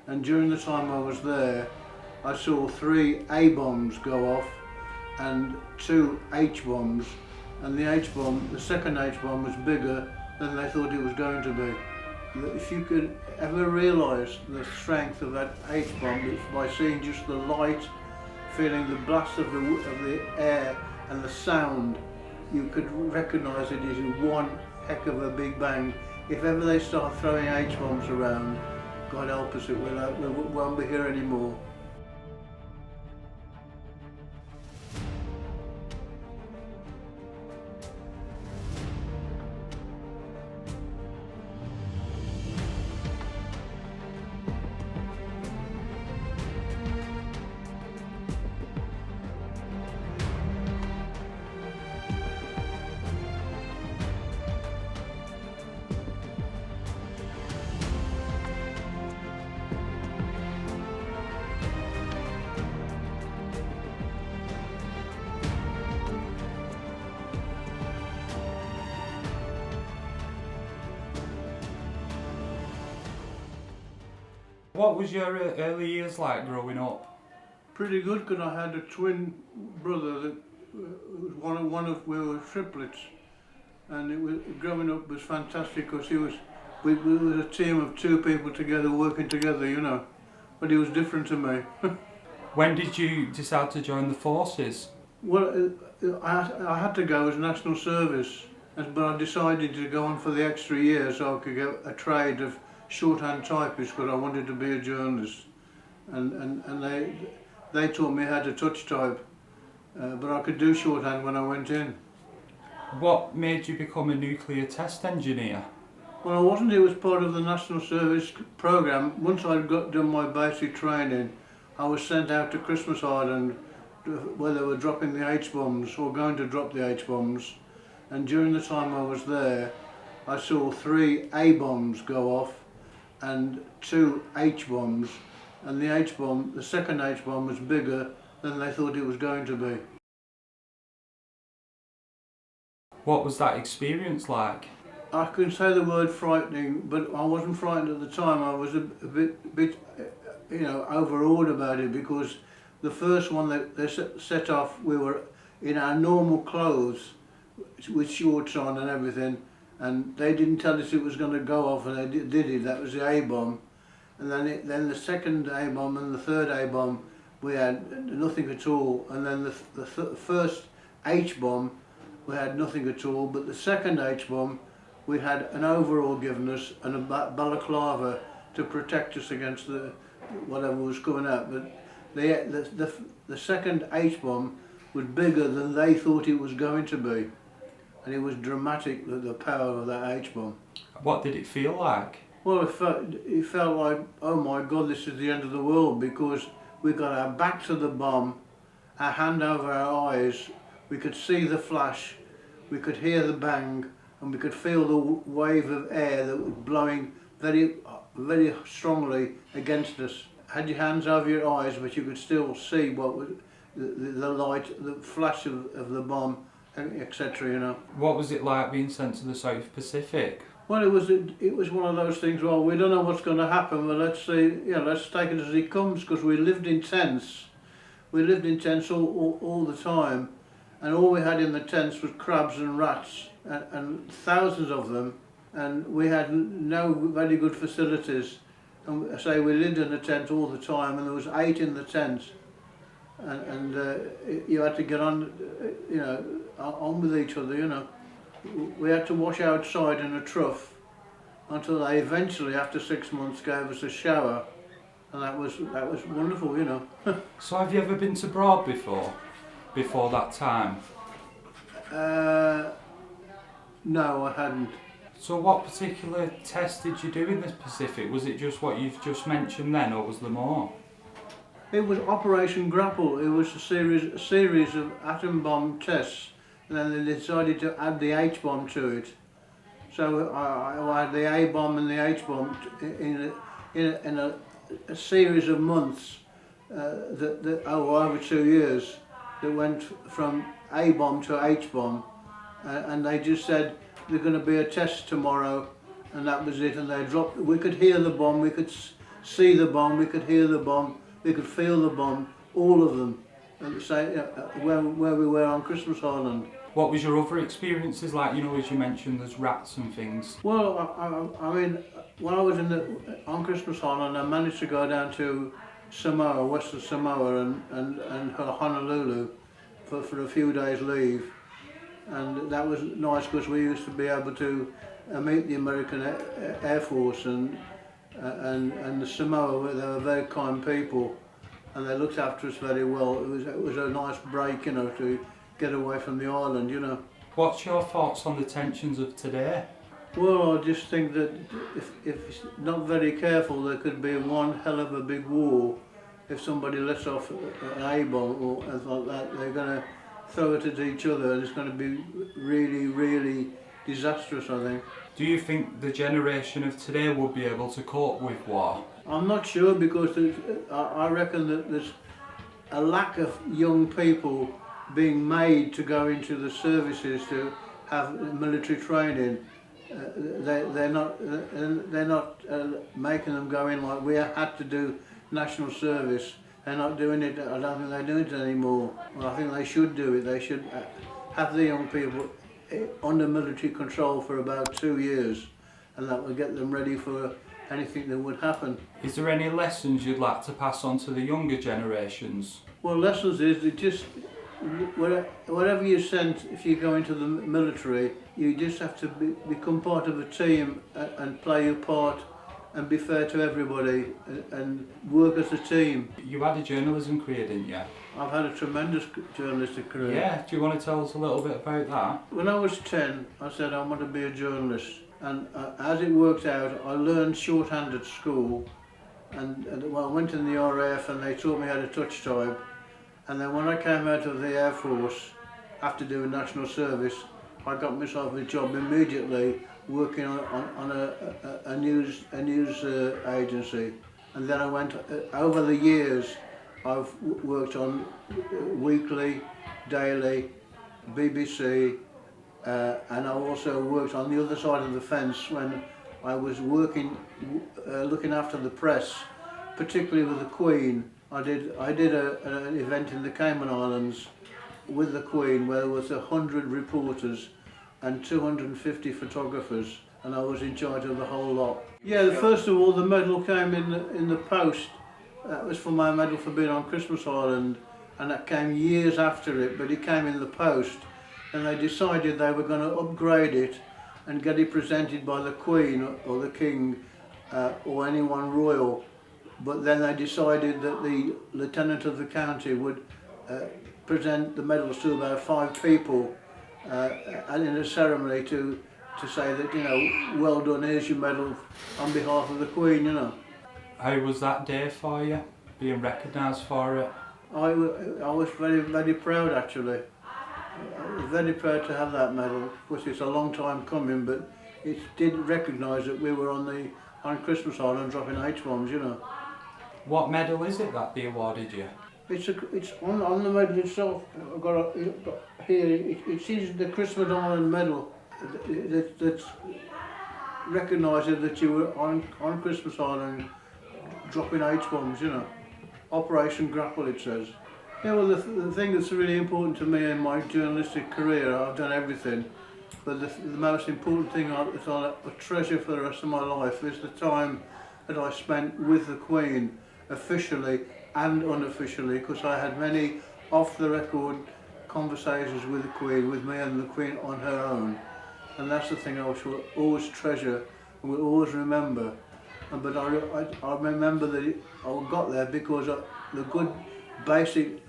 And during the time I was there, I saw 3 A-bombs go off and 2 H-bombs. And the H-bomb, the second H-bomb was bigger than they thought it was going to be. If you could ever realise the strength of that H-bomb, it's by seeing just the light, feeling the blast of the air and the sound, you could recognise it as one heck of a big bang. If ever they start throwing H-bombs around, God help us, it won't be here anymore. What was your early years like growing up? Pretty good, because I had a twin brother that we were triplets, and growing up was fantastic because we were a team of 2 people together, working together, you know. But he was different to me. When did you decide to join the forces? Well, I had to go as national service, but I decided to go on for the extra year so I could get a trade of shorthand typist, because I wanted to be a journalist. And they taught me how to touch type, but I could do shorthand when I went in. What made you become a nuclear test engineer? Well, I wasn't. It was part of the national service programme. Once I'd done my basic training, I was sent out to Christmas Island where they were dropping the H-bombs, or going to drop the H-bombs. And during the time I was there, I saw 3 A-bombs go off and 2 H-bombs. And the H-bomb, the second H-bomb, was bigger than they thought it was going to be. What was that experience like? I can say the word frightening, but I wasn't frightened at the time. I was a bit, you know, overawed about it, because the first one that they set off, we were in our normal clothes with shorts on and everything, and they didn't tell us it was going to go off, and they did it. That was the A-bomb. And then the second A-bomb and the third A-bomb, we had nothing at all. And then the first H-bomb, we had nothing at all. But the second H-bomb, we had an overall given us and a balaclava to protect us against whatever was coming out. But the second H-bomb was bigger than they thought it was going to be. And it was dramatic, the power of that H-bomb. What did it feel like? Well, it felt like, oh my God, this is the end of the world, because we got our back to the bomb, our hand over our eyes, we could see the flash, we could hear the bang, and we could feel the wave of air that was blowing very, very strongly against us. Had your hands over your eyes, but you could still see what was the light, the flash of the bomb, etc. You know. What was it like being sent to the South Pacific? Well, it was one of those things. Well, we don't know what's going to happen, but let's see. Let's take it as it comes, because we lived in tents. We lived in tents all the time, and all we had in the tents was crabs and rats, and thousands of them. And we had no very good facilities. And I say we lived in a tent all the time, and there was 8 in the tent, and you had to get on, on with each other, you know. We had to wash outside in a trough until they eventually, after 6 months, gave us a shower, and that was wonderful, you know. So have you ever been to Broad before that time? No, I hadn't. So what particular test did you do in the Pacific? Was it just what you've just mentioned then, or was there more? It was Operation Grapple. It was a series of atom bomb tests, and then they decided to add the H-bomb to it. So I had the A-bomb and the H-bomb in a series of months, over 2 years, that went from A-bomb to H-bomb, and they just said there's going to be a test tomorrow, and that was it. And they dropped. We could hear the bomb, we could see the bomb, we could hear the bomb, we could feel the bomb, all of them, at the same, where we were on Christmas Island. What was your other experiences like? You know, as you mentioned, there's rats and things. Well, I mean, when I was on Christmas Island, I managed to go down to Samoa, Western Samoa, and Honolulu for a few days leave, and that was nice because we used to be able to meet the American Air Force and the Samoa. They were very kind people, and they looked after us very well. It was a nice break, you know, to get away from the island, you know. What's your thoughts on the tensions of today? Well, I just think that if it's not very careful, there could be one hell of a big war. If somebody lets off an A-bomb or anything like that, they're going to throw it at each other, and it's going to be really, really disastrous, I think. Do you think the generation of today will be able to cope with war? I'm not sure, because I reckon that there's a lack of young people being made to go into the services to have military training. They're not making them go in like we had to do national service. They're not doing it. I don't think they're doing it anymore. Well, I think they should do it. They should have the young people under military control for about 2 years, and that will get them ready for anything that would happen. Is there any lessons you'd like to pass on to the younger generations? Well, lessons is that just whatever you're sent, if you go into the military, you just have to become part of a team and play your part and be fair to everybody and work as a team. You had a journalism career, didn't you? I've had a tremendous journalistic career. Yeah, do you want to tell us a little bit about that? When I was 10, I said I want to be a journalist, and as it worked out, I learned shorthand at school, and well, I went in the RAF and they taught me how to touch type. And then when I came out of the Air Force, after doing national service, I got myself a job immediately working on a news agency. And then I went, over the years, I've worked on weekly, daily, BBC, and I also worked on the other side of the fence when I was working, looking after the press, particularly with the Queen. I did an event in the Cayman Islands with the Queen where there was 100 reporters and 250 photographers, and I was in charge of the whole lot. Yeah, first of all, the medal came in the post. That was for my medal for being on Christmas Island, and that came years after it, but it came in the post, and they decided they were going to upgrade it and get it presented by the Queen or the King or anyone royal. But then they decided that the Lieutenant of the County would present the medals to about 5 people and in a ceremony to say that, you know, well done, here's your medal on behalf of the Queen, you know. How was that day for you, being recognised for it? I was very, very proud, actually. I was very proud to have that medal. Of course, it's a long time coming, but it did recognise that we were on Christmas Island dropping H-bombs, you know. What medal is it that they awarded you? It's on the medal itself. I've got here. It is the Christmas Island medal that's recognising that you were on Christmas Island dropping H-bombs. You know, Operation Grapple. It says. Yeah. Well, the thing that's really important to me in my journalistic career, I've done everything, but the most important thing that I treasure for the rest of my life is the time that I spent with the Queen, officially and unofficially, because I had many off-the-record conversations with the Queen, with me and the Queen on her own, and that's the thing I shall always treasure and will always remember. But I remember that I got there because of the good basic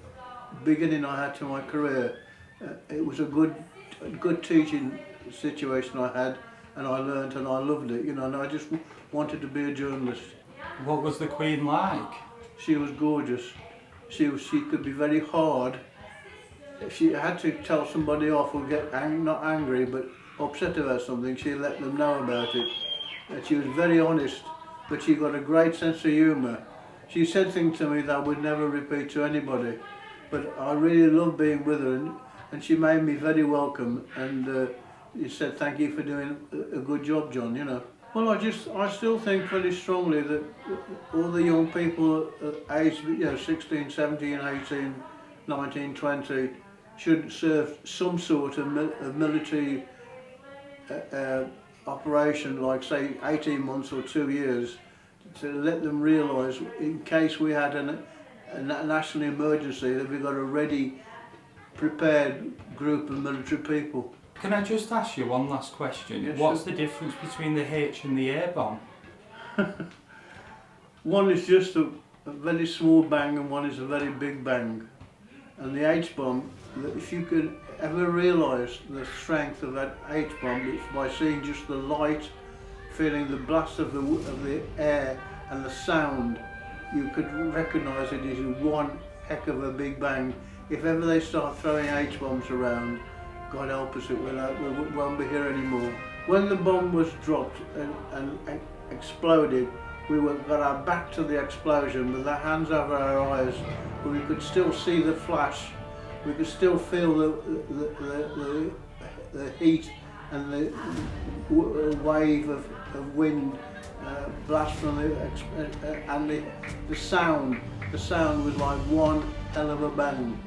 beginning I had to my career. It was a good teaching situation I had, and I learnt and I loved it, you know, and I just wanted to be a journalist. What was the Queen like? She was gorgeous. She could be very hard. If she had to tell somebody off or get not angry but upset about something, she let them know about it. And she was very honest, but she got a great sense of humour. She said things to me that I would never repeat to anybody, but I really loved being with her, and she made me very welcome, and she said, thank you for doing a good job, John, you know. Well, I still think very strongly that all the young people aged, 16, 17, 18, 19, 20 should serve some sort of military operation, like say 18 months or 2 years, to let them realise in case we had a national emergency that we've got a ready, prepared group of military people. Can I just ask you one last question? Yes, What's sure. the difference between the H and the A bomb? One is just a very small bang and one is a very big bang. And the H-bomb, if you could ever realise the strength of that H-bomb, it's by seeing just the light, feeling the blast of the air and the sound, you could recognise it as one heck of a big bang. If ever they start throwing H-bombs around, God help us, we won't be here anymore. When the bomb was dropped and exploded, we got our back to the explosion with our hands over our eyes, but we could still see the flash. We could still feel the heat and the wave of wind blast from and the sound. The sound was like one hell of a bang.